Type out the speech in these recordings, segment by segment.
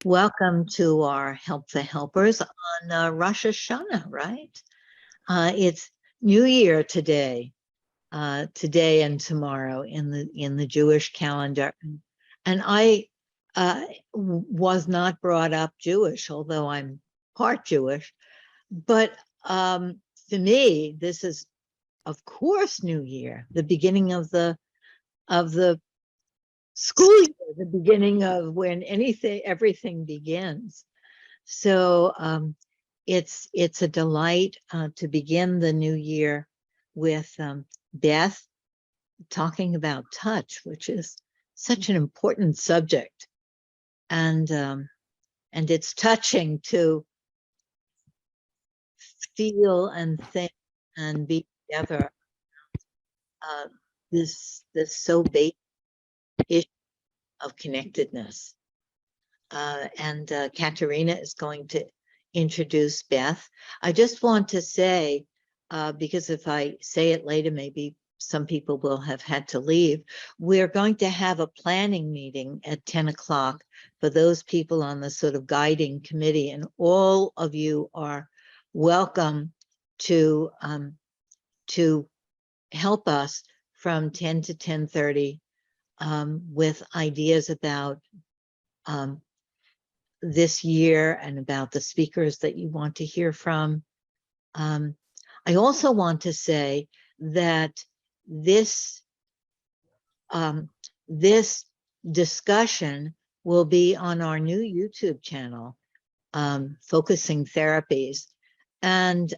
Welcome to our Help the Helpers on Rosh Hashanah, right? It's New Year today, today and tomorrow in the Jewish calendar, and I was not brought up Jewish, although I'm part Jewish. But for me, this is, of course, New Year, the beginning of the school year, the beginning of when everything begins. So it's a delight to begin the new year with Beth talking about touch, which is such an important subject, and it's touching to feel and think and be together. This so basic issue of connectedness. And Katerina is going to introduce Beth. I just want to say, because if I say it later, maybe some people will have had to leave. We're going to have a planning meeting at 10 o'clock for those people on the sort of guiding committee, and all of you are welcome to help us from 10 to 10:30 with ideas about this year and about the speakers that you want to hear from. I also want to say that this discussion will be on our new YouTube channel, Focusing Therapies. And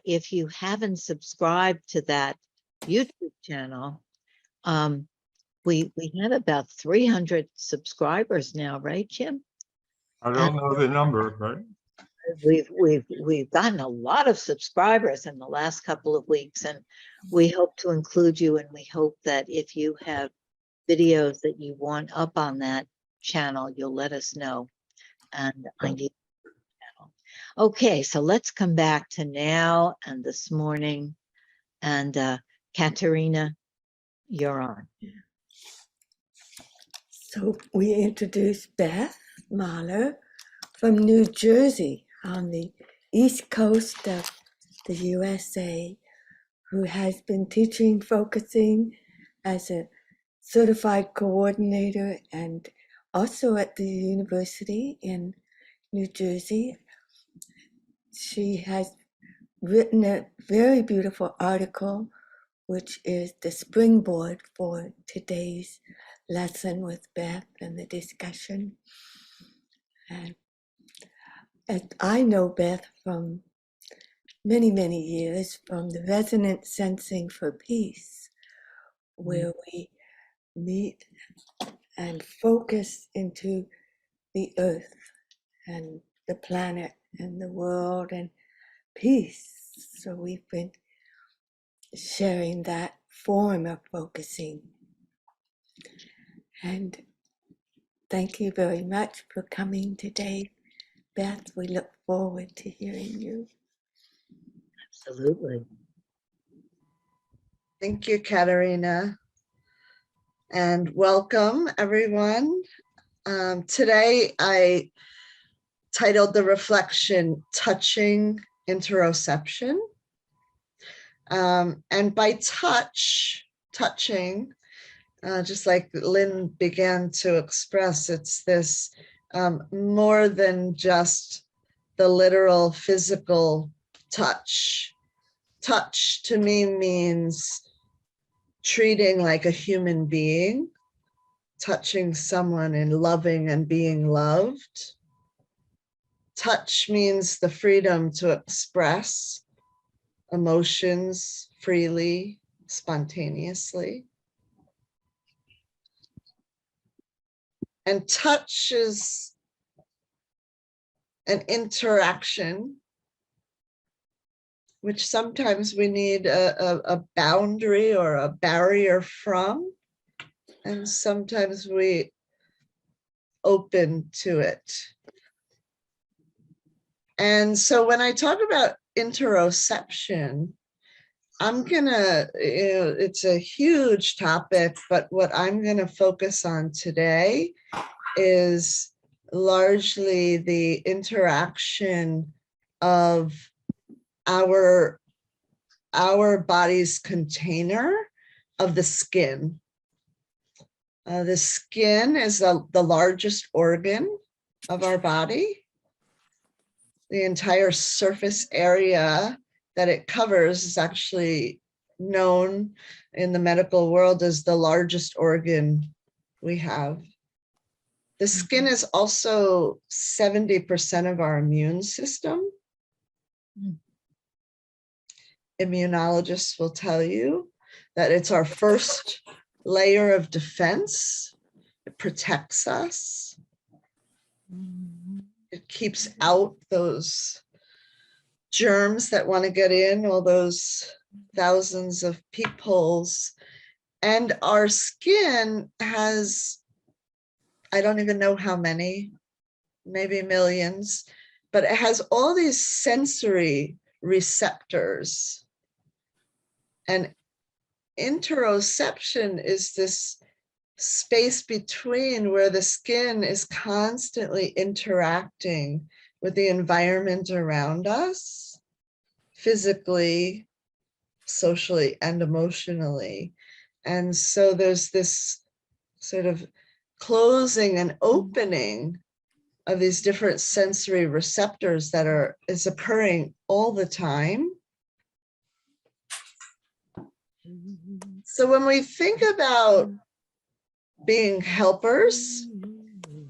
if you haven't subscribed to that YouTube channel, we have about 300 subscribers now, right, Jim? I don't know the number, but we've gotten a lot of subscribers in the last couple of weeks, and we hope to include you, and we hope that if you have videos that you want up on that channel, you'll let us know. And I need the channel. Okay, so let's come back to now and this morning, and Katerina, you're on. So we introduced Beth Mahler from New Jersey on the east coast of the USA, who has been teaching focusing as a certified coordinator and also at the university in New Jersey. She has written a very beautiful article, which is the springboard for today's lesson with Beth and the discussion. And I know Beth from many, many years from the Resonant Sensing for Peace, where we meet and focus into the earth and the planet and the world and peace. So we've been sharing that form of focusing. And thank you very much for coming today, Beth. We look forward to hearing you. Absolutely. Thank you, Katerina. And welcome, everyone. Today, I titled the reflection, Touching Interoception. And by touching, just like Lynn began to express, it's this more than just the literal physical touch. Touch to me means treating like a human being, touching someone and loving and being loved. Touch means the freedom to express emotions freely, spontaneously. And touch is an interaction, which sometimes we need a boundary or a barrier from, and sometimes we open to it. And so when I talk about interoception, it's a huge topic, but what I'm gonna focus on today is largely the interaction of our body's container of the skin. The skin is the largest organ of our body. The entire surface area that it covers is actually known in the medical world as the largest organ we have. The skin is also 70% of our immune system. Immunologists will tell you that it's our first layer of defense. It protects us. It keeps out those germs that want to get in, all those thousands of peepholes. And our skin has, I don't even know how many, maybe millions, but it has all these sensory receptors. And interoception is this space between where the skin is constantly interacting with the environment around us, physically, socially, and emotionally. And so there's this sort of closing and opening of these different sensory receptors that is occurring all the time. So when we think about being helpers,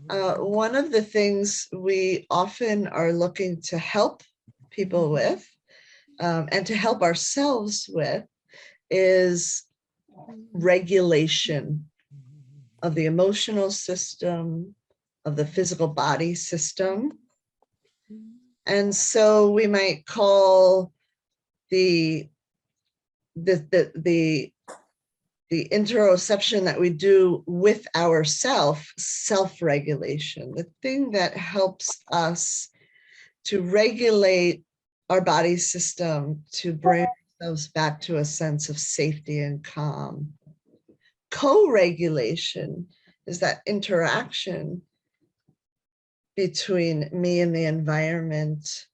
one of the things we often are looking to help people with and to help ourselves with is regulation of the emotional system, of the physical body system. And so we might call the interoception that we do with ourself, self-regulation, the thing that helps us to regulate our body system, to bring ourselves back to a sense of safety and calm. Co-regulation is that interaction between me and the environment.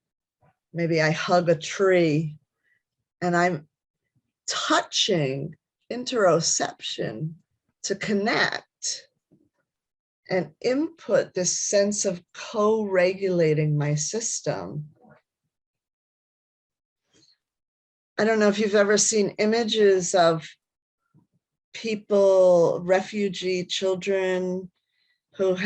Maybe I hug a tree and I'm touching interoception to connect and input this sense of co-regulating my system. I don't know if you've ever seen images of people, refugee children who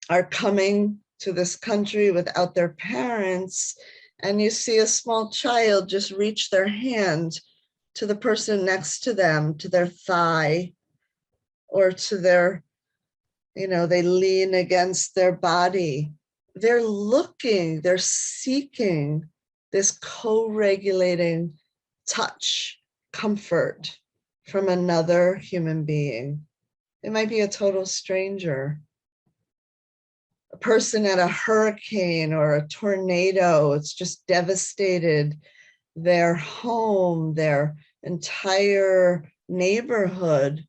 are coming to this country without their parents, and you see a small child just reach their hand to the person next to them, to their thigh, or to their, they lean against their body. They're looking, they're seeking this co-regulating touch, comfort from another human being. It might be a total stranger. A person at a hurricane or a tornado, it's just devastated their home, their entire neighborhood.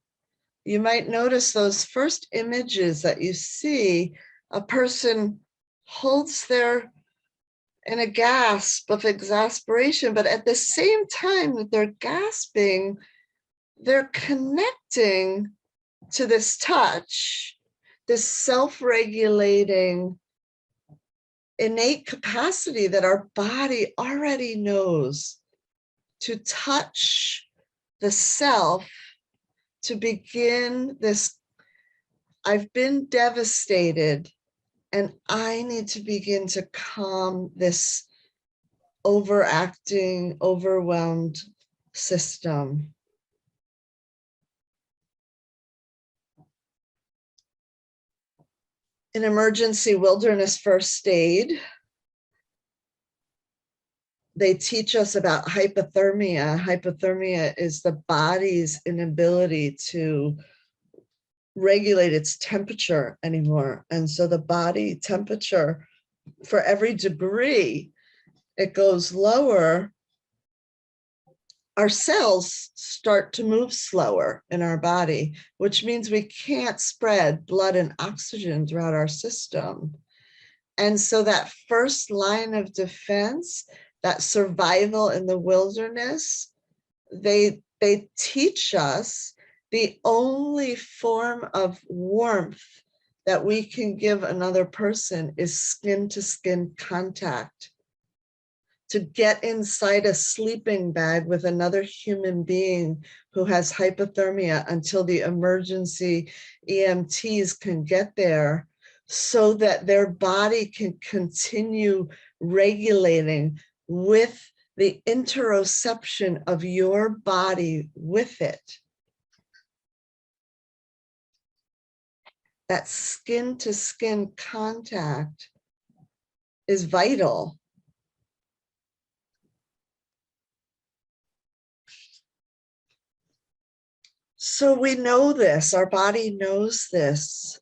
You might notice those first images that you see, a person holds in a gasp of exasperation, but at the same time that they're gasping, they're connecting to this touch, this self-regulating innate capacity that our body already knows to touch the self, to begin this, I've been devastated and I need to begin to calm this overacting, overwhelmed system. In emergency wilderness first aid, they teach us about hypothermia. Hypothermia is the body's inability to regulate its temperature anymore. And so the body temperature, for every degree it goes lower, our cells start to move slower in our body, which means we can't spread blood and oxygen throughout our system. And so that first line of defense, that survival in the wilderness, they teach us the only form of warmth that we can give another person is skin-to-skin contact. To get inside a sleeping bag with another human being who has hypothermia until the emergency EMTs can get there, so that their body can continue regulating with the interoception of your body with it. That skin-to-skin contact is vital. So we know this, our body knows this.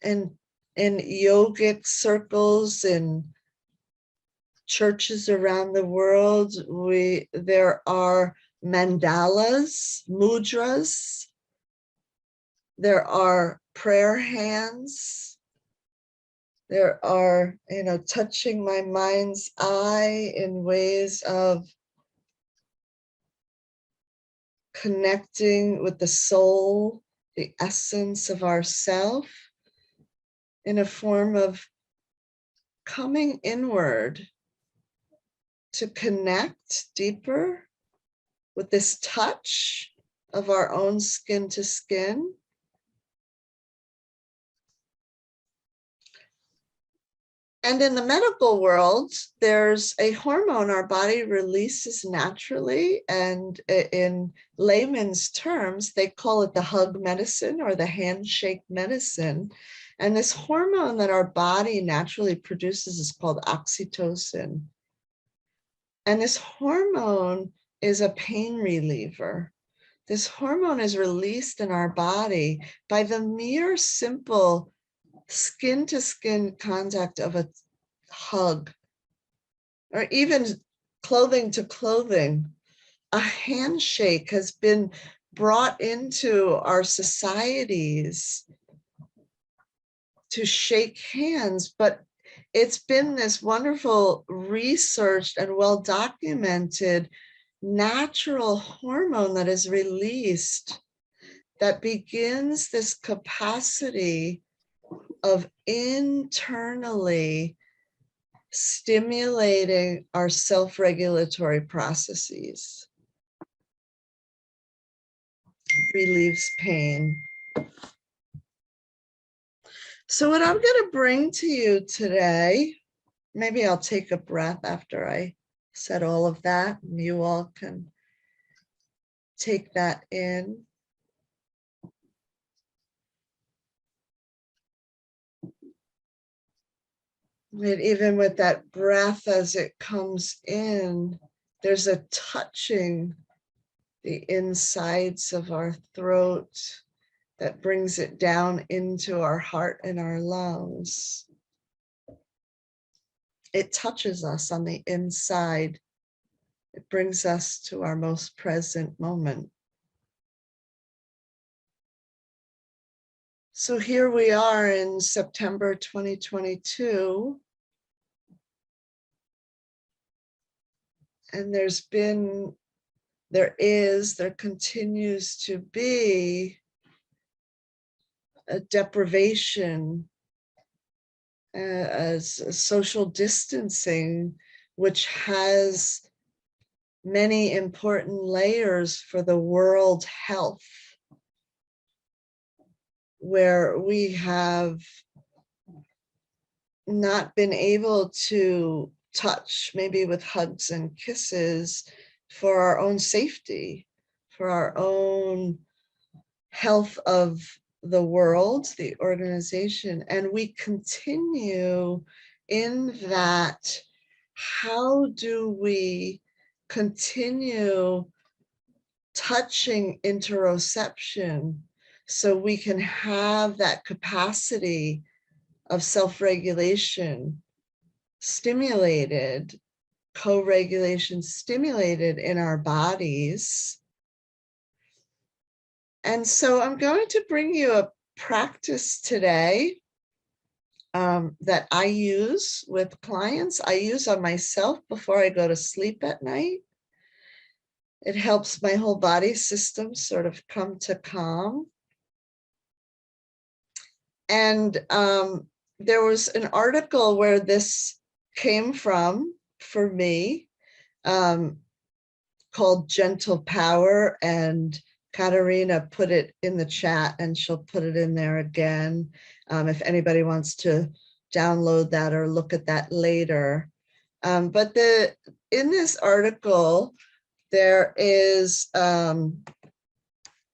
And in yogic circles, in churches around the world, there are mandalas, mudras, there are prayer hands, there are, touching my mind's eye in ways of connecting with the soul, the essence of ourself, in a form of coming inward to connect deeper with this touch of our own skin to skin. And in the medical world, there's a hormone our body releases naturally. And in layman's terms, they call it the hug medicine or the handshake medicine. And this hormone that our body naturally produces is called oxytocin. And this hormone is a pain reliever. This hormone is released in our body by the mere simple skin-to-skin contact of a hug, or even clothing to clothing. A handshake has been brought into our societies to shake hands, but it's been this wonderful researched and well-documented natural hormone that is released that begins this capacity of internally stimulating our self-regulatory processes. Relieves pain. So what I'm going to bring to you today, maybe I'll take a breath after I said all of that, and you all can take that in. And even with that breath as it comes in, there's a touching the insides of our throat that brings it down into our heart and our lungs. It touches us on the inside. It brings us to our most present moment. So here we are in September 2022. And there continues to be a deprivation, as social distancing, which has many important layers for the world health, where we have not been able to touch, maybe with hugs and kisses, for our own safety, for our own health of the world, the organization. And we continue in that. How do we continue touching interoception so we can have that capacity of self-regulation stimulated co-regulation stimulated in our bodies. And so I'm going to bring you a practice today that I use with clients. I use on myself before I go to sleep at night. It helps my whole body system sort of come to calm. And there was an article where this came from for me, called Gentle Power, and Katarina put it in the chat and she'll put it in there again if anybody wants to download that or look at that later. But in this article, there is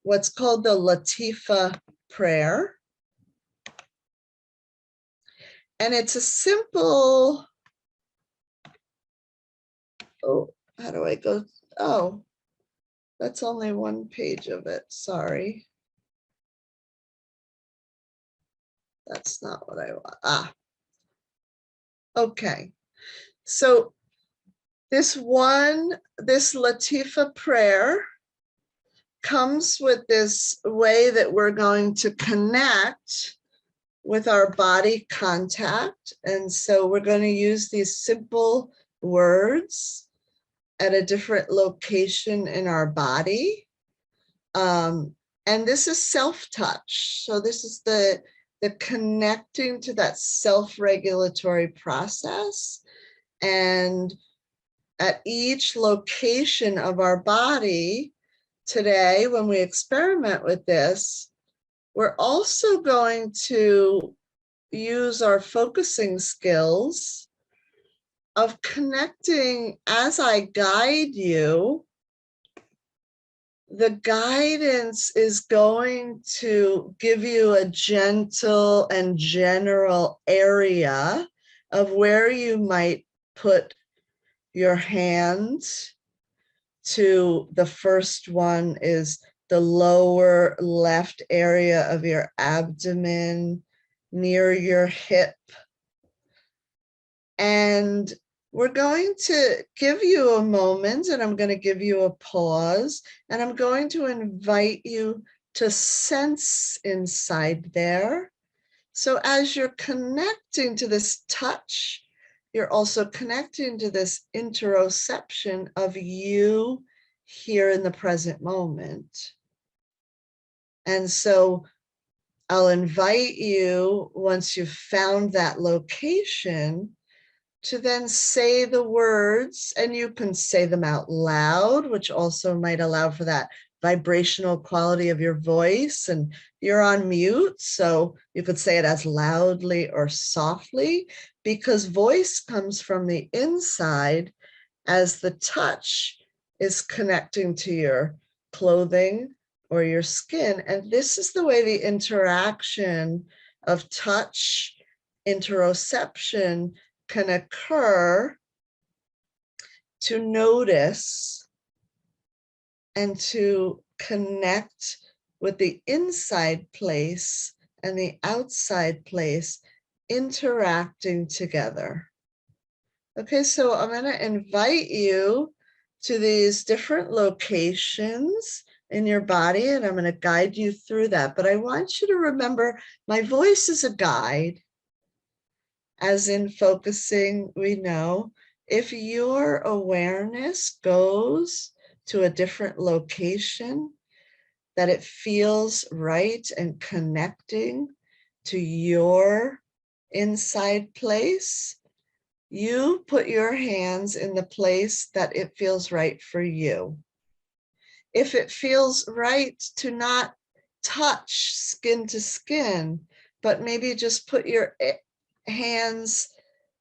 what's called the Latifa prayer. And it's a simple, oh, how do I go? Oh, that's only one page of it, sorry. That's not what I want. Okay. So this Latifa prayer comes with this way that we're going to connect with our body contact. And so we're going to use these simple words at a different location in our body. And this is self-touch. So this is the connecting to that self-regulatory process. And at each location of our body today, when we experiment with this, we're also going to use our focusing skills of connecting as I guide you. The guidance is going to give you a gentle and general area of where you might put your hands. To the first one is the lower left area of your abdomen near your hip. And we're going to give you a moment, and I'm going to give you a pause, and I'm going to invite you to sense inside there. So as you're connecting to this touch, you're also connecting to this interoception of you here in the present moment. And so I'll invite you, once you've found that location, to then say the words, and you can say them out loud, which also might allow for that vibrational quality of your voice. And you're on mute, so you could say it as loudly or softly, because voice comes from the inside as the touch is connecting to your clothing or your skin. And this is the way the interaction of touch, interoception can occur, to notice and to connect with the inside place and the outside place interacting together. Okay, so I'm going to invite you to these different locations in your body, and I'm going to guide you through that. But I want you to remember, my voice is a guide. As in focusing, we know if your awareness goes to a different location, that it feels right and connecting to your inside place, you put your hands in the place that it feels right for you. If it feels right to not touch skin to skin, but maybe just put your hands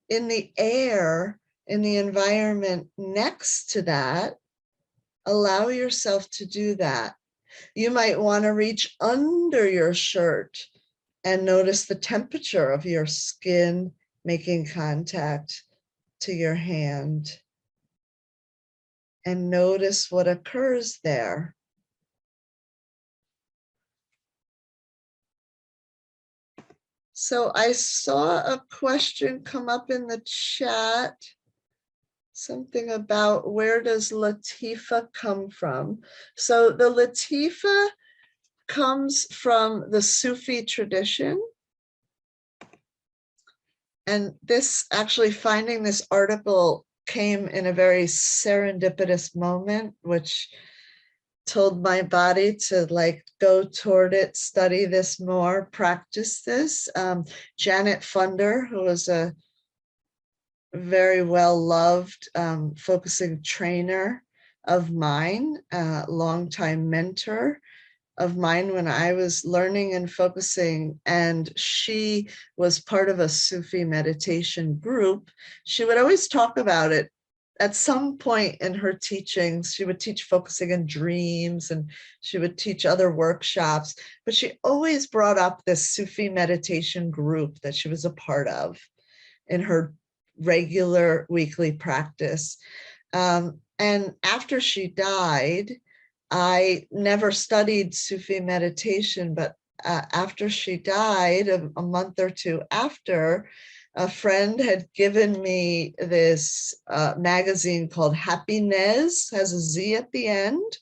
in the air, in the environment next to that, allow yourself to do that. You might want to reach under your shirt and notice the temperature of your skin making contact to your hand. And notice what occurs there. So I saw a question come up in the chat. something about where does Latifa come from? So the Latifa comes from the Sufi tradition. And this actually, finding this article came in a very serendipitous moment, which told my body to like go toward it, study this more, practice this. Janet Funder, who was a very well-loved focusing trainer of mine, longtime mentor of mine when I was learning and focusing, and she was part of a Sufi meditation group. She would always talk about it. At some point in her teachings, she would teach focusing in dreams, and she would teach other workshops, but she always brought up this Sufi meditation group that she was a part of in her regular weekly practice. And after she died, I never studied Sufi meditation, but after she died, a month or two after, a friend had given me this magazine called Happiness, has a Z at the end.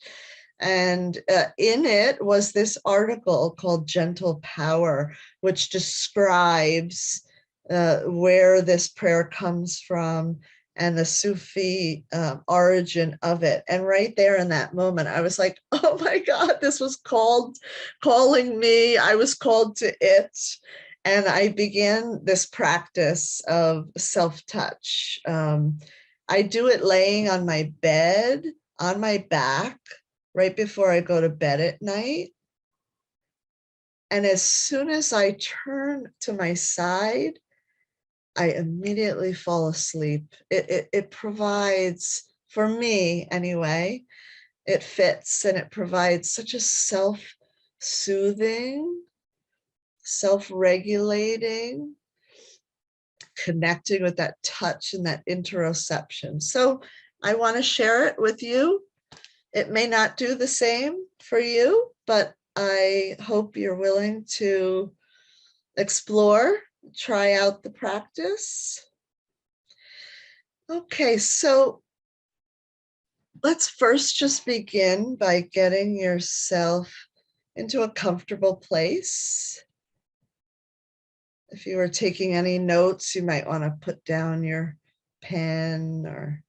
And in it was this article called Gentle Power, which describes where this prayer comes from and the Sufi origin of it. And right there in that moment, I was like, oh my God, this was calling me. I was called to it. And I began this practice of self-touch. I do it laying on my bed, on my back, right before I go to bed at night. And as soon as I turn to my side, I immediately fall asleep. It provides, for me anyway, it fits, and it provides such a self-soothing, self-regulating, connecting with that touch and that interoception. So I want to share it with you. It may not do the same for you, but I hope you're willing to explore, try out the practice. Okay, so let's first just begin by getting yourself into a comfortable place. If you are taking any notes, you might want to put down your pen or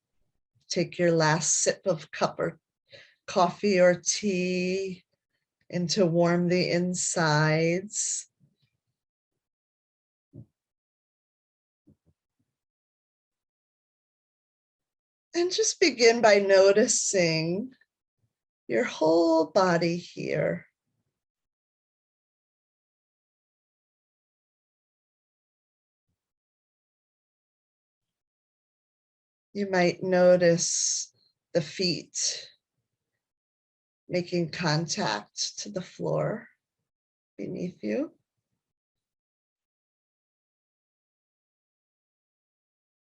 take your last sip of cup or coffee or tea and to warm the insides. And just begin by noticing your whole body here. You might notice the feet making contact to the floor beneath you.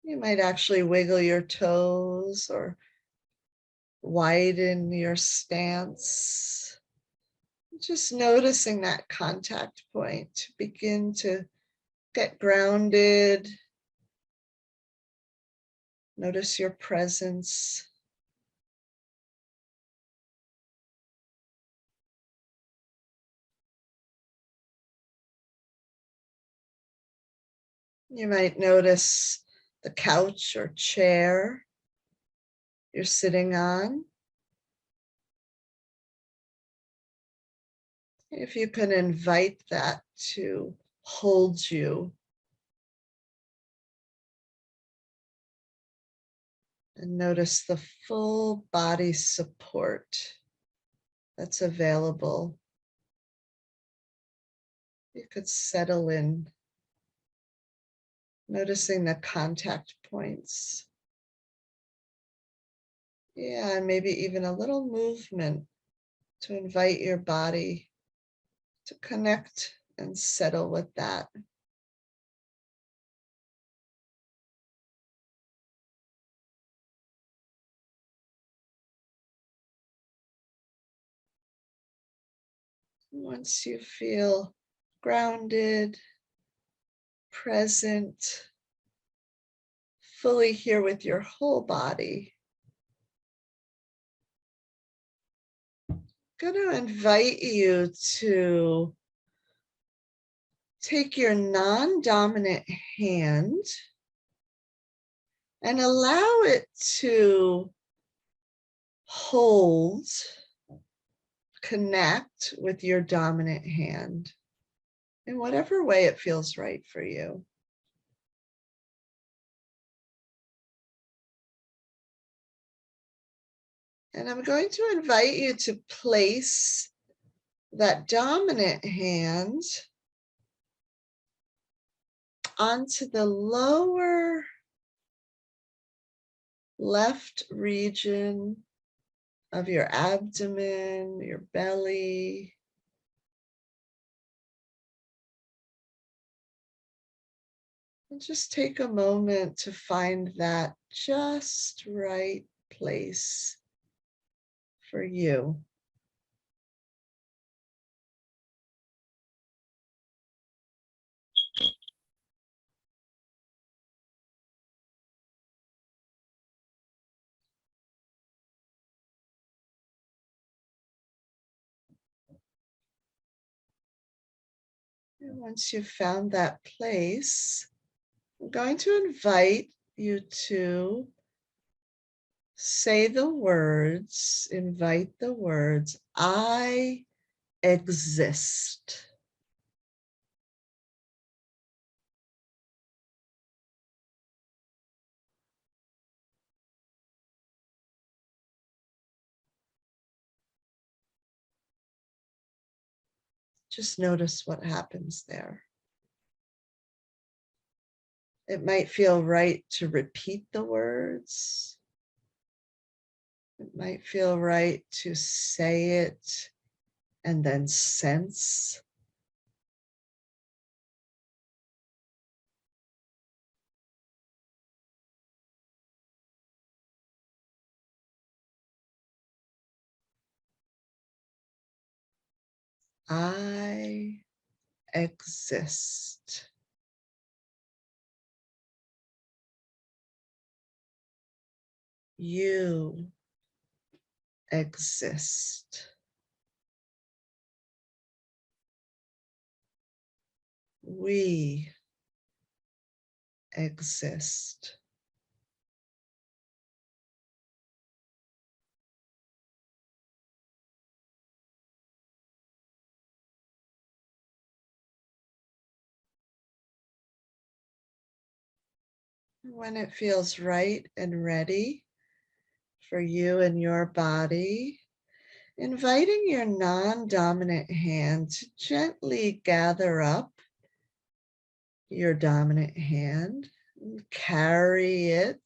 You might actually wiggle your toes or widen your stance. Just noticing that contact point to begin to get grounded. Notice your presence. You might notice the couch or chair you're sitting on. If you can invite that to hold you. And notice the full body support that's available. You could settle in, noticing the contact points. Yeah, and maybe even a little movement to invite your body to connect and settle with that. Once you feel grounded, present, fully here with your whole body. I'm going to invite you to take your non-dominant hand and allow it to hold, connect with your dominant hand in whatever way it feels right for you. And I'm going to invite you to place that dominant hand onto the lower left region of your abdomen, your belly. And just take a moment to find that just right place for you. And once you've found that place, I'm going to invite you to say the words, invite the words, I exist. Just notice what happens there. It might feel right to repeat the words. It might feel right to say it and then sense. I exist. You exist. We exist. When it feels right and ready for you and your body, inviting your non-dominant hand to gently gather up your dominant hand and carry it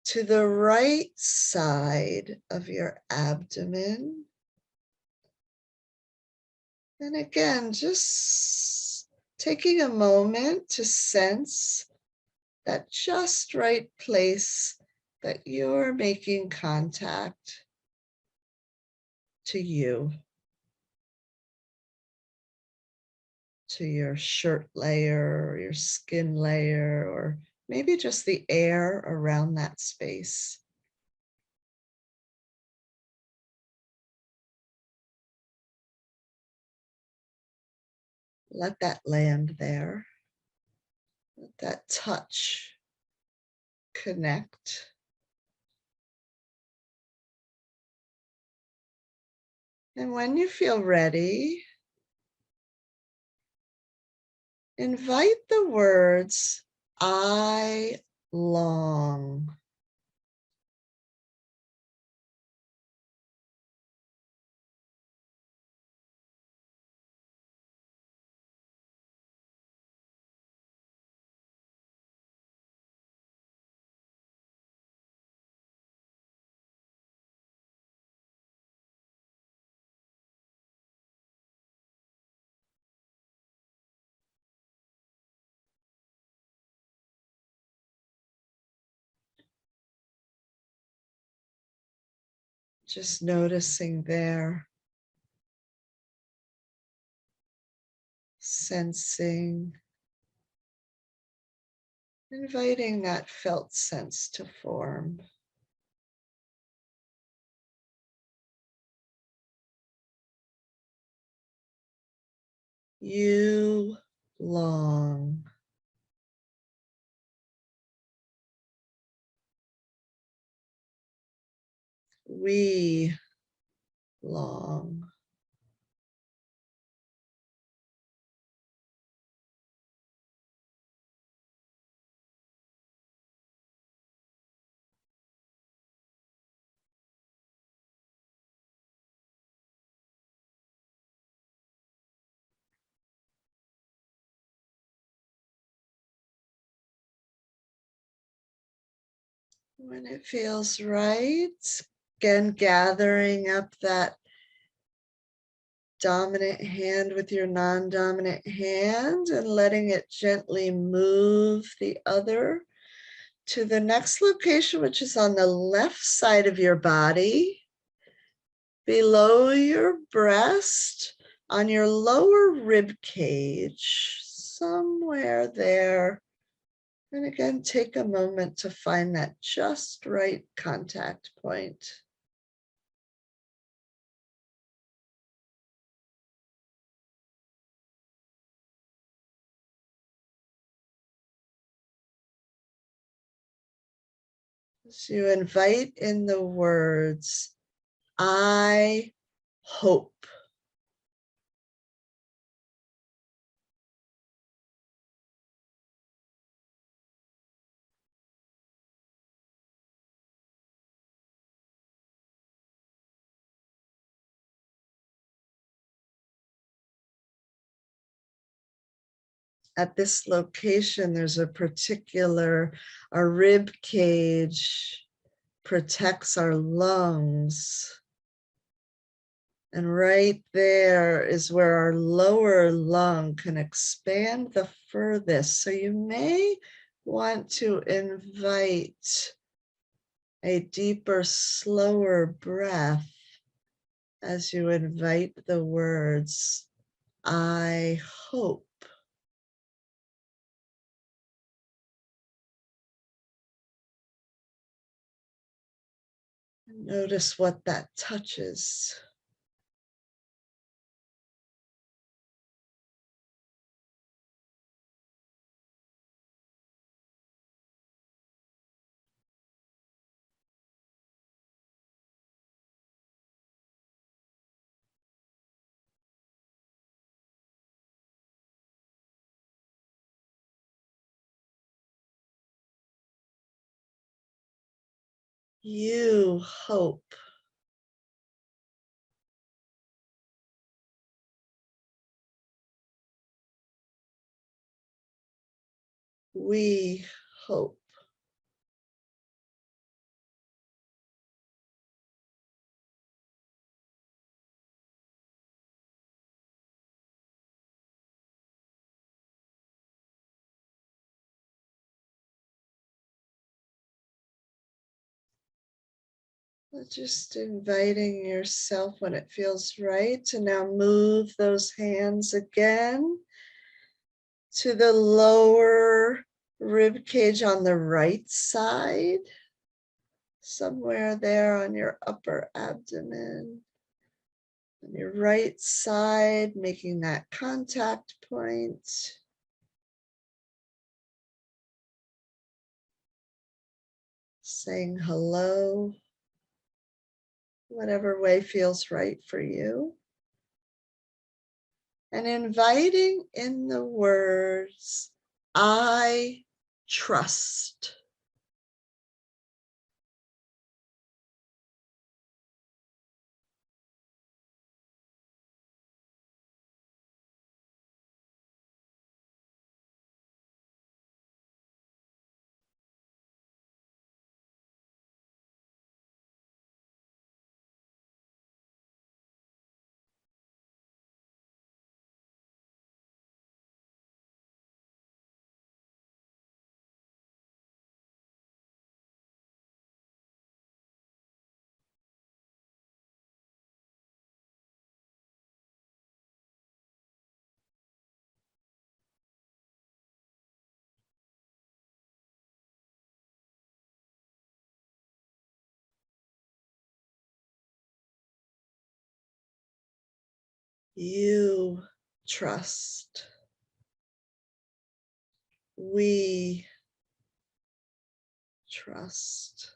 to the right side of your abdomen. And again, just taking a moment to sense that just right place that you're making contact to you, to your shirt layer or your skin layer, or maybe just the air around that space. Let that land there. Let that touch connect. And when you feel ready, invite the words, I long. Just noticing there, sensing Inviting that felt sense to form. You long. We long. When it feels right, again, gathering up that dominant hand with your non-dominant hand and letting it gently move the other to the next location, which is on the left side of your body, below your breast, on your lower rib cage, somewhere there. And again, take a moment to find that just right contact point. As you invite in the words, I hope. At this location, there's a particular, our rib cage protects our lungs. And right there is where our lower lung can expand the furthest. So you may want to invite a deeper, slower breath as you invite the words, I hope. Notice what that touches. You hope. We hope. Just inviting yourself when it feels right to now move those hands again to the lower rib cage on the right side, somewhere there on your upper abdomen. On your right side, making that contact point. Saying hello, whatever way feels right for you. And inviting in the words, I trust. You trust. We trust.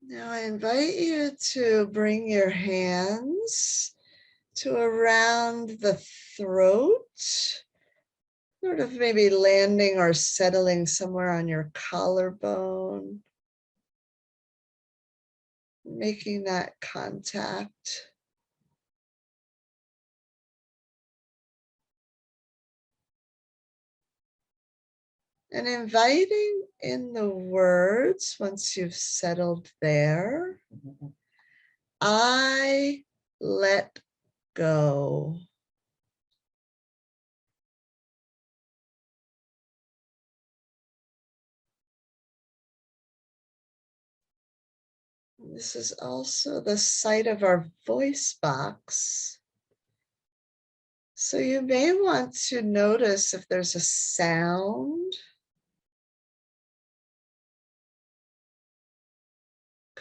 Now I invite you to bring your hands to around the throat, sort of maybe landing or settling somewhere on your collarbone, making that contact. And inviting in the words, once you've settled there, I let go. This is also the site of our voice box. So you may want to notice if there's a sound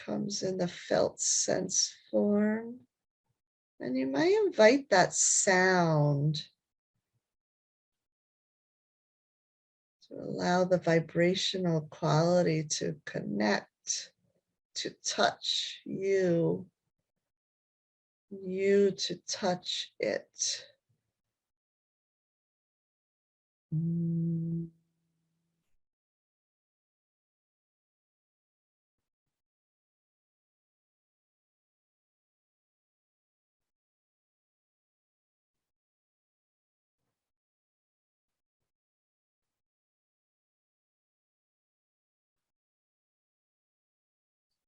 comes in the felt sense form. And you might invite that sound to allow the vibrational quality to connect, to touch you, you to touch it.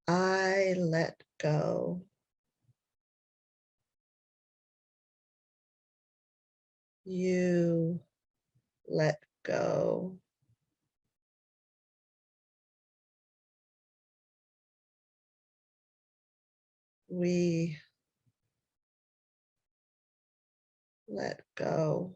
I let go. You let go. We let go.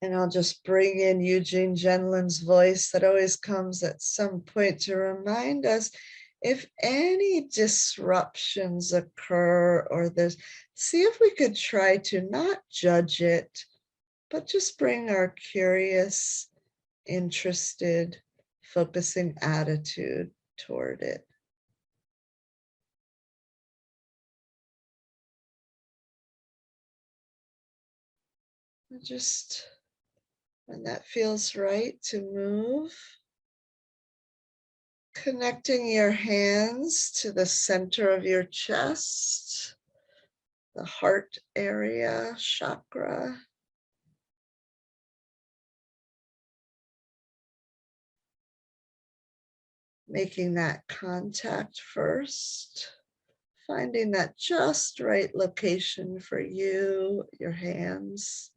And I'll just bring in Eugene Genlin's voice that always comes at some point to remind us if any disruptions occur or there's, see if we could try to not judge it, but just bring our curious, interested, focusing attitude toward it. Just when that feels right to move, connecting your hands to the center of your chest, the heart area, chakra. Making that contact first, finding that just right location for you, your hands.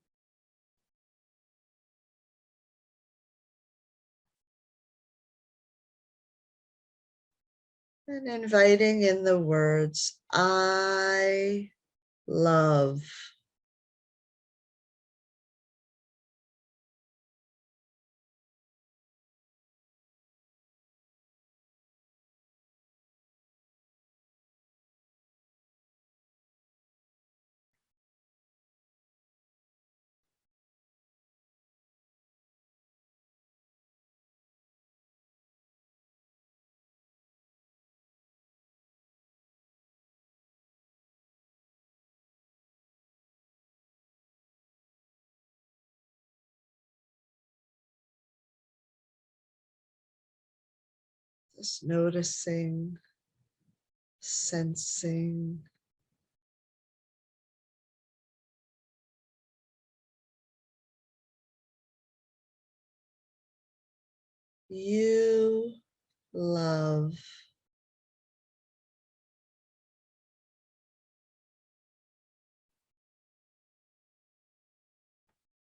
And inviting in the words, I love. Just noticing, sensing, You love.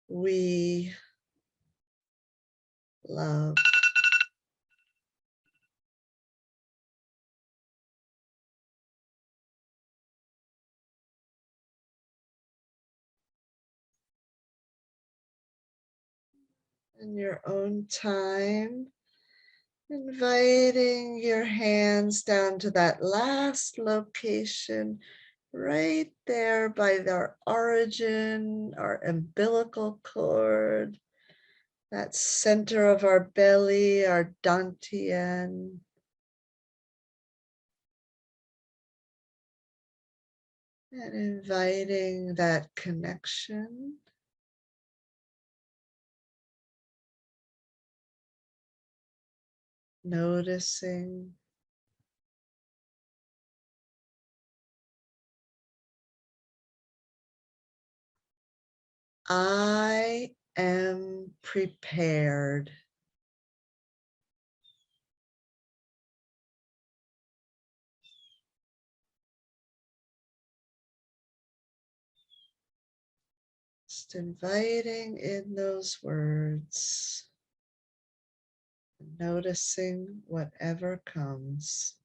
We love. In your own time, inviting your hands down to that last location, right there by our origin, our umbilical cord, that center of our belly, our dantian. And inviting that connection. Noticing. I am prepared. Just inviting in those words, noticing whatever comes.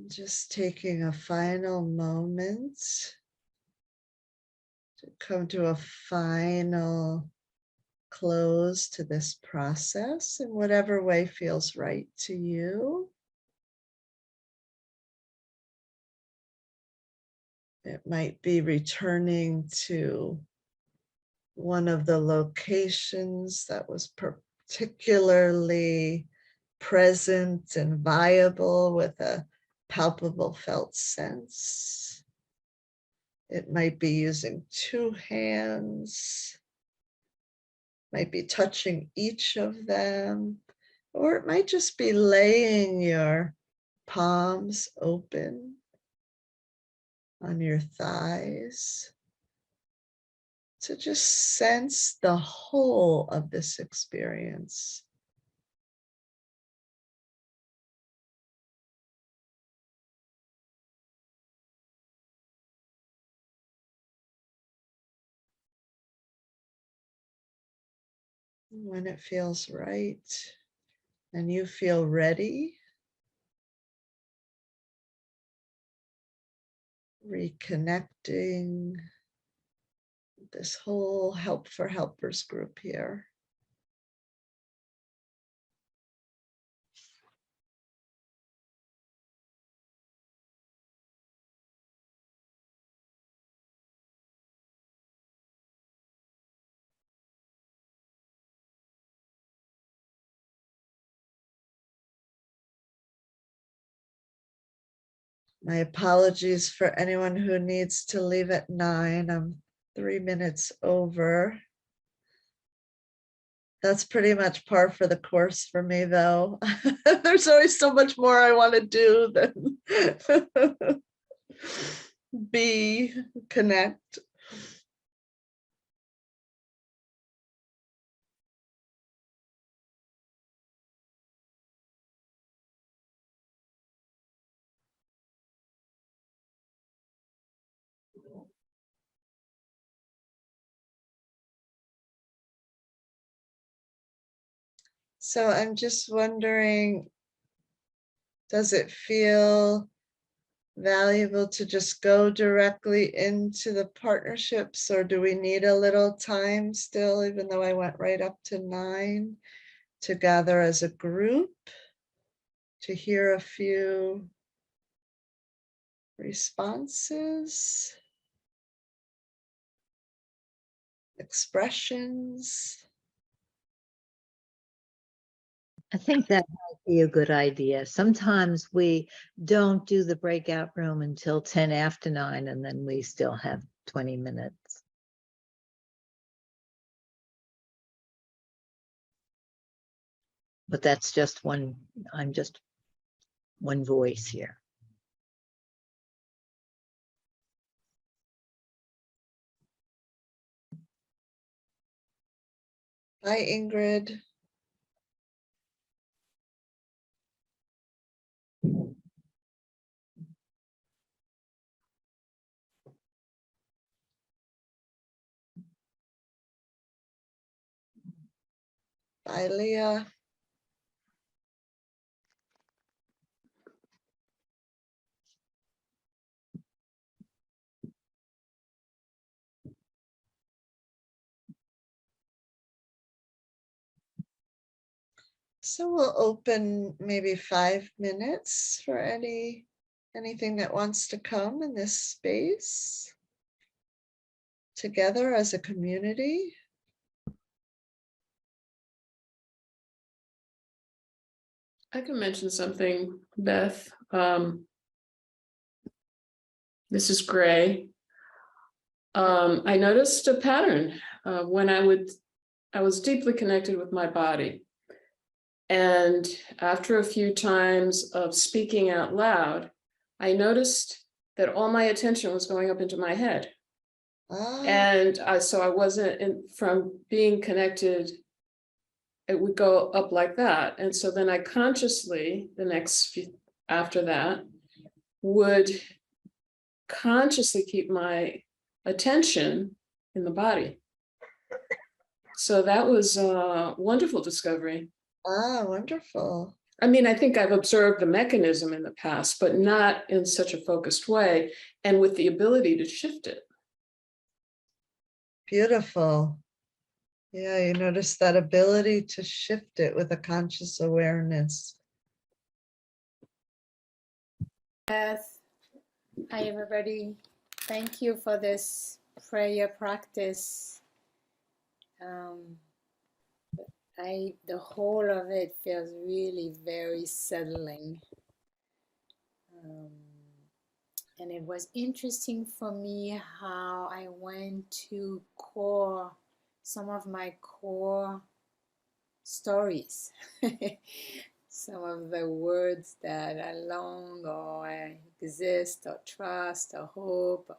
Just taking a final moment to come to a final close to this process in whatever way feels right to you. It might be returning to one of the locations that was particularly present and viable with a palpable felt sense. It might be using two hands, might be touching each of them, or it might just be laying your palms open on your thighs to just sense the whole of this experience. When it feels right and you feel ready, reconnecting this whole Help for Helpers group here. My apologies for anyone who needs to leave at 9. I'm 3 minutes over. That's pretty much par for the course for me, though. There's always so much more I want to do than be, connect. So I'm just wondering, does it feel valuable to just go directly into the partnerships, or do we need a little time still, even though I went right up to 9, to gather as a group, to hear a few responses, expressions. I think that might be a good idea. Sometimes we don't do the breakout room until 10 after 9, and then we still have 20 minutes. But that's just one, I'm just one voice here. Hi, Ingrid. Bye, Leah. So we'll open maybe 5 minutes for anything that wants to come in this space together as a community. I can mention something, Beth. This is Gray. I noticed a pattern when I was deeply connected with my body. And after a few times of speaking out loud, I noticed that all my attention was going up into my head. And so I wasn't from being connected, it would go up like that. And so then I consciously, after that, would consciously keep my attention in the body. So that was a wonderful discovery. Wonderful. I mean, I think I've observed the mechanism in the past, but not in such a focused way and with the ability to shift it. Beautiful. Yeah, you notice that ability to shift it with a conscious awareness. Beth, hi everybody. Thank you for this prayer practice. The whole of it feels really very settling. And it was interesting for me how I went to some of my core stories. Some of the words that I long or I exist or trust or hope.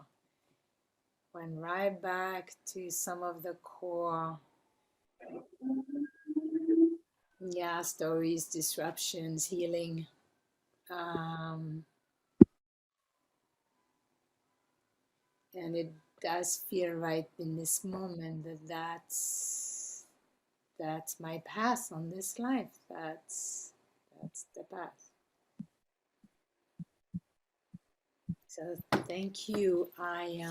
Went right back to some of the core stories, disruptions, healing. And it does feel right in this moment that's my path on this life. That's the path. So thank you. I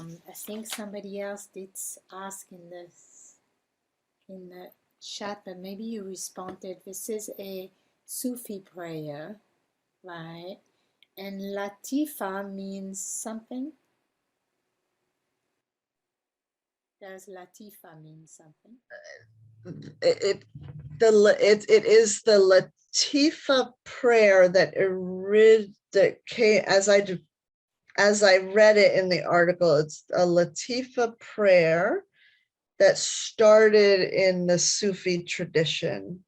think somebody else did ask in the chat, but maybe you responded. This is a Sufi prayer, right? And Latifa means something. Does Latifa mean something? It is the Latifa prayer that came as I read it in the article. It's a Latifa prayer that started in the Sufi tradition,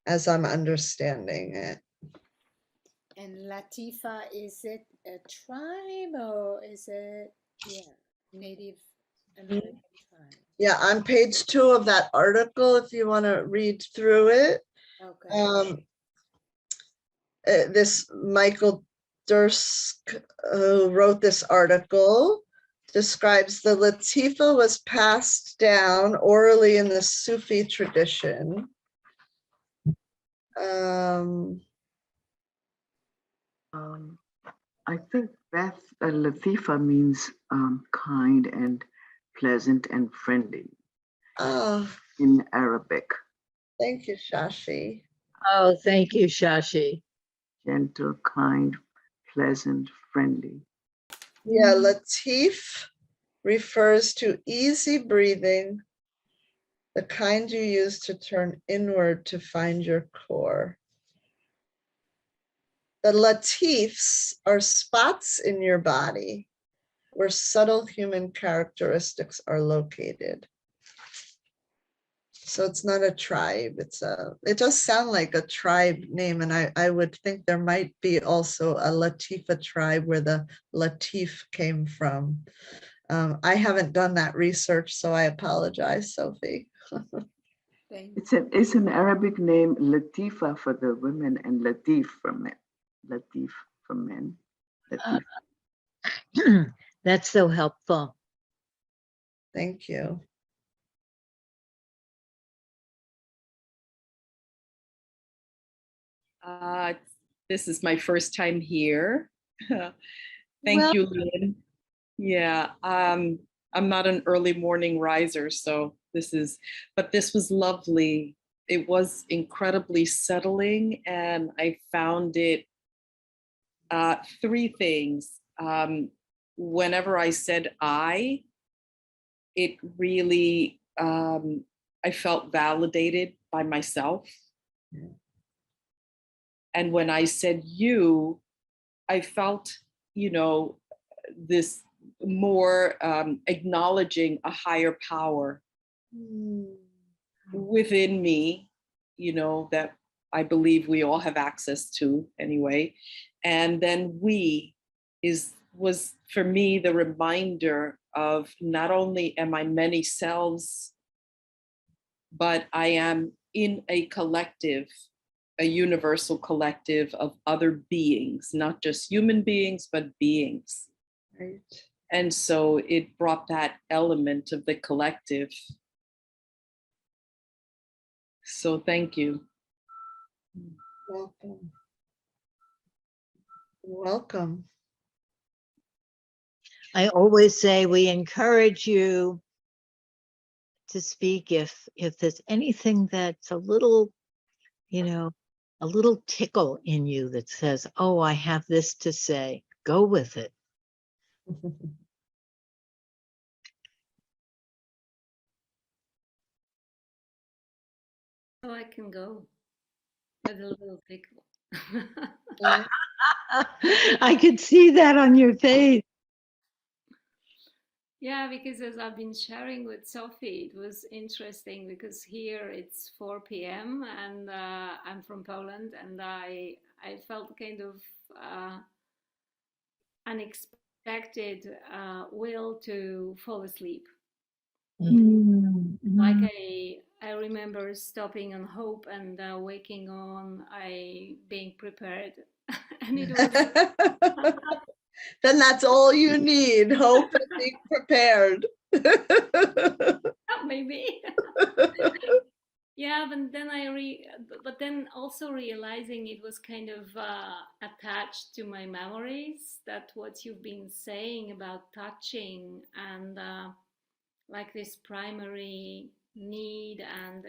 as I'm understanding it. And Latifa, is it a tribe or is it Native American tribe? Yeah, on page 2 of that article, if you want to read through it. Okay. This Michael Dursk, who wrote this article, describes the Latifa was passed down orally in the Sufi tradition. I think Beth, Latifa means kind and pleasant and friendly in Arabic. Thank you, Shashi. Oh, thank you, Shashi. gentle, kind, pleasant, friendly. Yeah, Latif refers to easy breathing, the kind you use to turn inward to find your core. The Latifs are spots in your body where subtle human characteristics are located. So it's not a tribe, it does sound like a tribe name. And I would think there might be also a Latifa tribe where the Latif came from. I haven't done that research, so I apologize, Sophie. Thanks. It's an Arabic name, Latifa for the women and Latif for men. Latif for men. Latif. That's so helpful. Thank you. This is my first time here. Thank Well- you, Lynn. Yeah, I'm not an early morning riser, so this was lovely. It was incredibly settling, and I found it three things. Whenever I said it really, I felt validated by myself. And when I said you, I felt, this more acknowledging a higher power within me, that I believe we all have access to anyway. And then was for me the reminder of not only am I many selves, but I am in a collective, a universal collective of other beings, not just human beings, but beings. Right. And so it brought that element of the collective. So thank you. Welcome. Welcome. I always say we encourage you to speak if there's anything that's a little, a little tickle in you that says, oh, I have this to say. Go with it. So I can go with a little tickle. I could see that on your face. Yeah, because as I've been sharing with Sophie, it was interesting because here it's 4 p.m. and I'm from Poland, and I felt kind of unexpected will to fall asleep. Like I remember stopping on hope and waking on I being prepared, and it was. Then that's all you need, hope and be prepared. Maybe. Yeah, but then also realizing it was kind of attached to my memories, that what you've been saying about touching and like this primary need and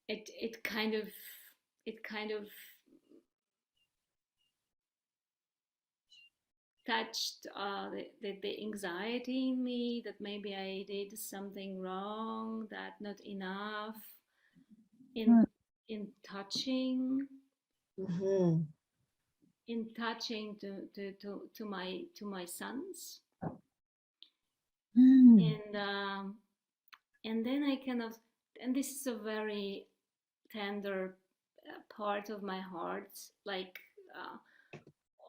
it kind of touched the anxiety in me, that maybe I did something wrong, that not enough in touching Mhm. in touching to my sons. And then I kind of, and this is a very tender part of my heart, like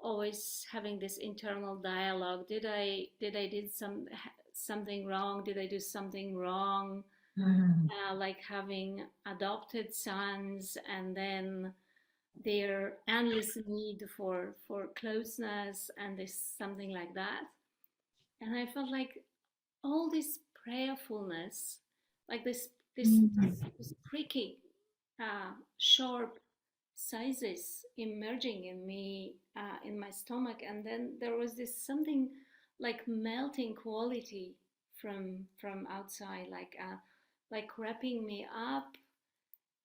always having this internal dialogue. Did I did something wrong? Did I do something wrong? Like having adopted sons and then their endless need for closeness and this something like that. And I felt like all this prayerfulness, like this pricky, sharp sizes emerging in me, in my stomach, and then there was this something like melting quality from outside, like like wrapping me up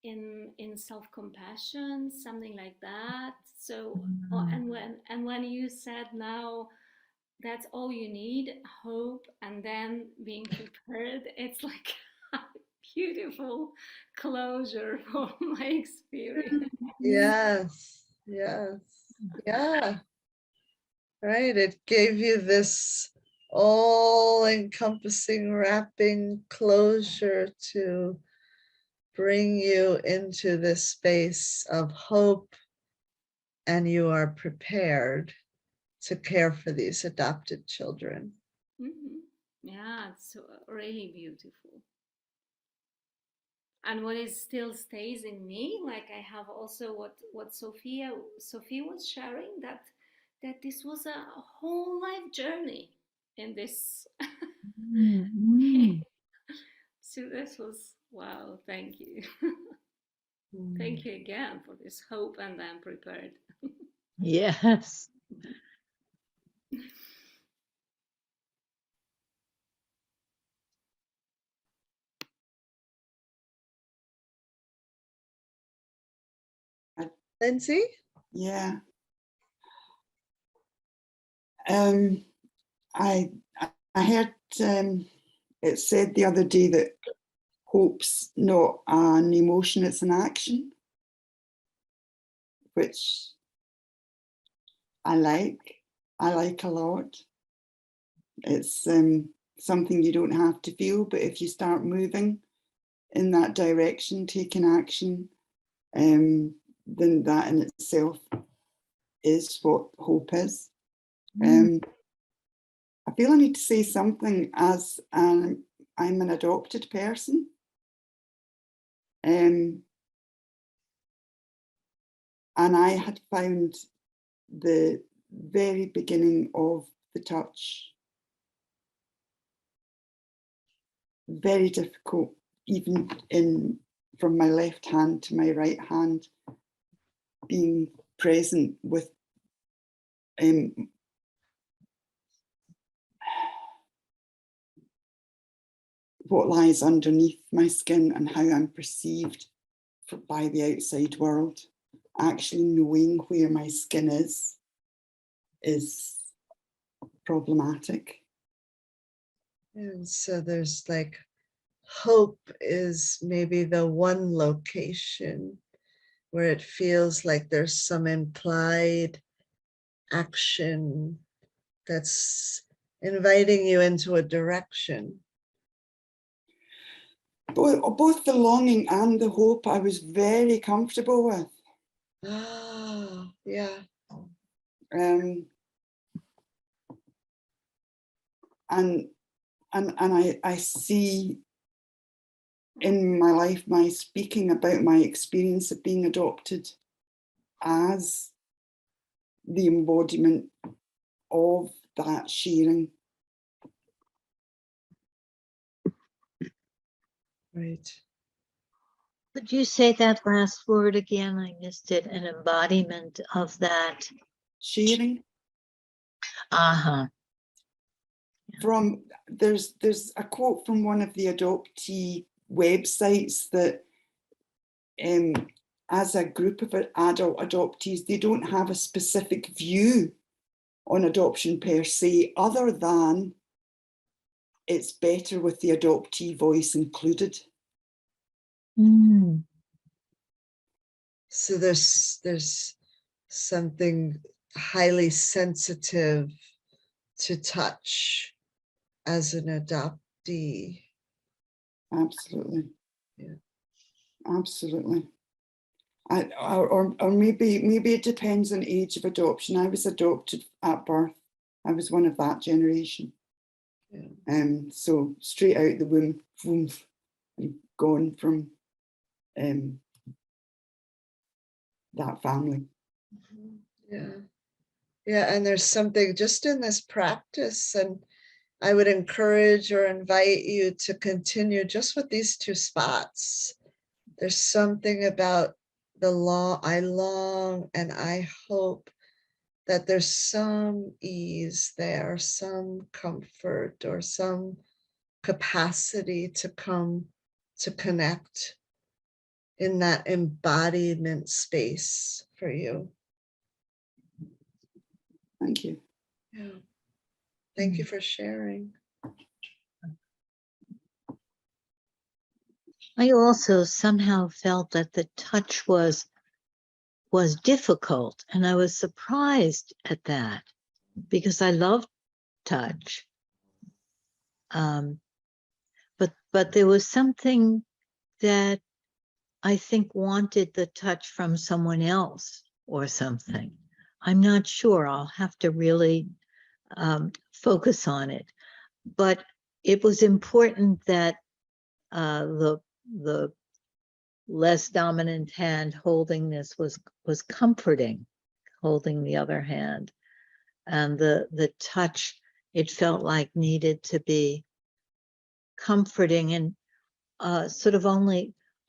in self-compassion, something like that. So and when you said now that's all you need, hope, and then being prepared, it's like a beautiful closure for my experience. Yes, yes, yeah. Right. It gave you this all-encompassing wrapping closure to bring you into this space of hope, and you are prepared to care for these adopted children. Mhm. Yeah, it's really beautiful. And what is still stays in me, like I have also what Sophie was sharing, that this was a whole life journey in this. So this was wow. Thank you. Thank you again for this hope, and I'm prepared. Yes. Lindsay? Yeah. I I heard it said the other day that hope's not an emotion, it's an action, which I like a lot. It's something you don't have to feel, but if you start moving in that direction, taking action, then that in itself is what hope is. I feel I need to say something as I'm an adopted person. And I had found the very beginning of the touch very difficult, even from my left hand to my right hand, being present with what lies underneath my skin and how I'm perceived by the outside world. Actually knowing where my skin is problematic. And so there's like hope is maybe the one location where it feels like there's some implied action that's inviting you into a direction. Both the longing and the hope I was very comfortable with. Ah, yeah. And I see in my life my speaking about my experience of being adopted as the embodiment of that sharing. Right. Could you say that last word again? I missed it. An embodiment of that. Sharing. Uh-huh. From there's a quote from one of the adoptee websites that as a group of adult adoptees, they don't have a specific view on adoption per se, other than it's better with the adoptee voice included. So there's something highly sensitive to touch as an adoptee. Absolutely. Yeah. Absolutely. Or maybe it depends on age of adoption. I was adopted at birth. I was one of that generation. Yeah. So straight out the womb, and gone from that family. Yeah. Yeah. And there's something just in this practice, and I would encourage or invite you to continue just with these two spots. There's something about I long and I hope that there's some ease there, some comfort, or some capacity to come to connect in that embodiment space for you. Thank you. Yeah. Thank you for sharing. I also somehow felt that the touch was difficult, and I was surprised at that because I love touch. But there was something that I think wanted the touch from someone else or something. I'm not sure. I'll have to really focus on it. But it was important that the less dominant hand holding this was comforting, holding the other hand, and the touch, it felt like, needed to be comforting and sort of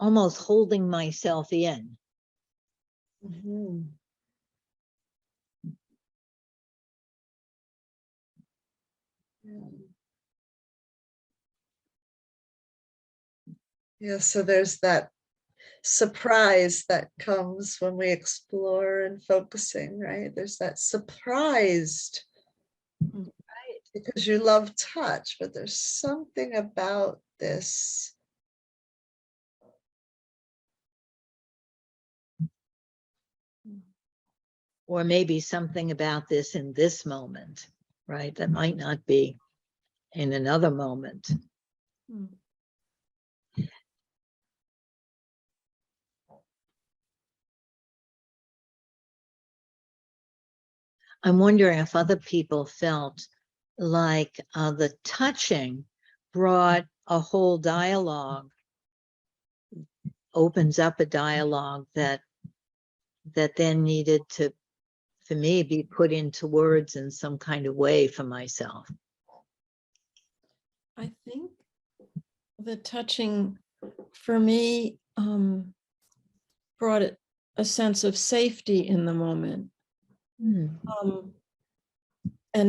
almost holding myself in. Mm-hmm. Yeah, so there's that surprise that comes when we explore and focusing, right? There's that surprised, right? Because you love touch, but there's something about this. Or maybe something about this in this moment, right? That might not be in another moment. I'm wondering if other people felt like the touching brought a whole dialogue, opens up a dialogue that then needed to, for me, be put into words in some kind of way for myself. I think the touching for me brought a sense of safety in the moment. And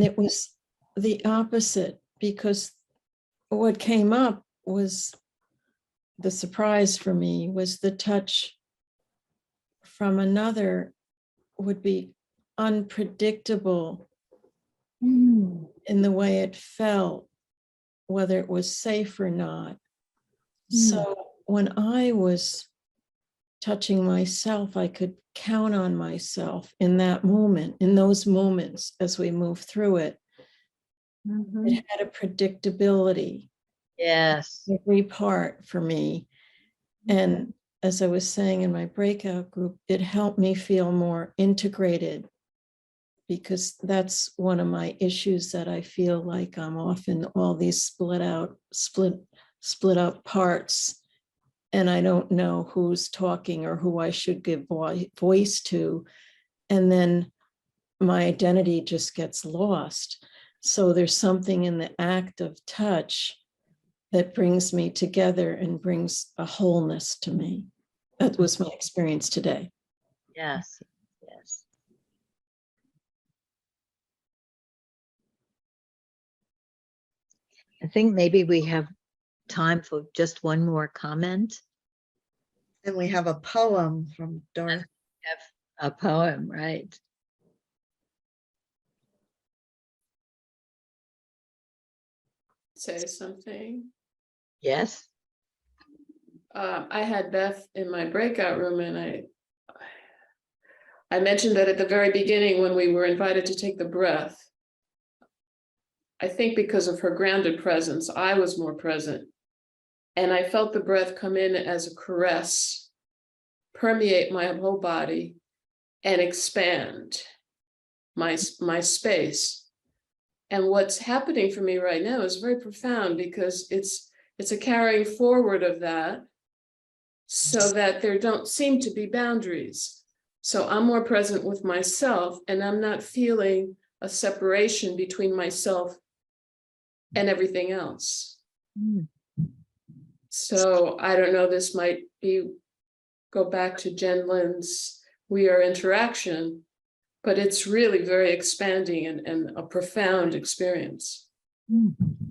it was the opposite, because what came up was the surprise for me was the touch from another would be unpredictable in the way it felt, whether it was safe or not. So when I was touching myself, I could count on myself in that moment, in those moments as we move through it. It had a predictability. Yes. Every part for me. And as I was saying in my breakout group, it helped me feel more integrated, because that's one of my issues, that I feel like I'm often all these split up parts, and I don't know who's talking or who I should give voice to. And then my identity just gets lost. So there's something in the act of touch that brings me together and brings a wholeness to me. That was my experience today. Yes. Yes. I think maybe we have time for just one more comment. And we have a poem from Dorothy. A poem, right? Say something. Yes. I had Beth in my breakout room, and I mentioned that at the very beginning, when we were invited to take the breath, I think because of her grounded presence, I was more present. And I felt the breath come in as a caress, permeate my whole body, and expand my space. And what's happening for me right now is very profound, because it's a carrying forward of that, so that there don't seem to be boundaries. So I'm more present with myself, and I'm not feeling a separation between myself and everything else. So I don't know, this might go back to Jen Lynn's We Are Interaction, but it's really very expanding and a profound experience.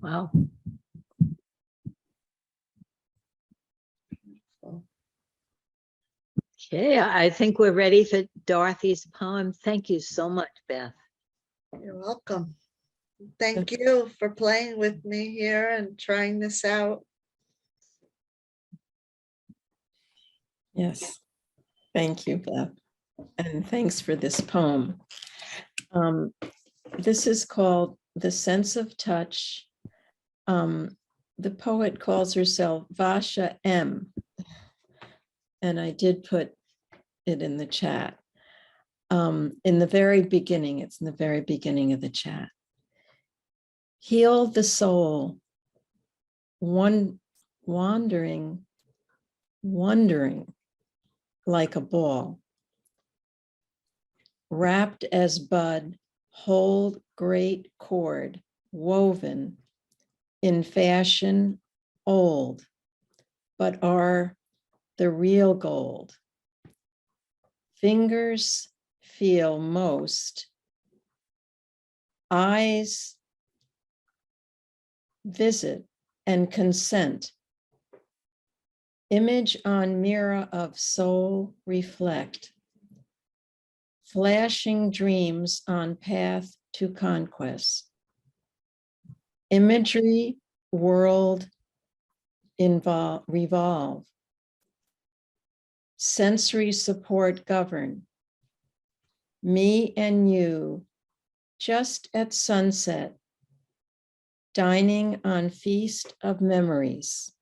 Wow. Okay, I think we're ready for Dorothy's poem. Thank you so much, Beth. You're welcome. Thank you for playing with me here and trying this out. Yes. Thank you, Beth. And thanks for this poem. This is called The Sense of Touch. The poet calls herself Vasha M. And I did put it in the chat. In the very beginning, it's in the very beginning of the chat. Heal the soul, wandering like a ball. Wrapped as bud, hold great cord, woven in fashion old, but are the real gold. Fingers feel most, eyes visit and consent. Image on mirror of soul reflect. Flashing dreams on path to conquest. Imagery world revolve. Sensory support govern. Me and you just at sunset, dining on feast of memories.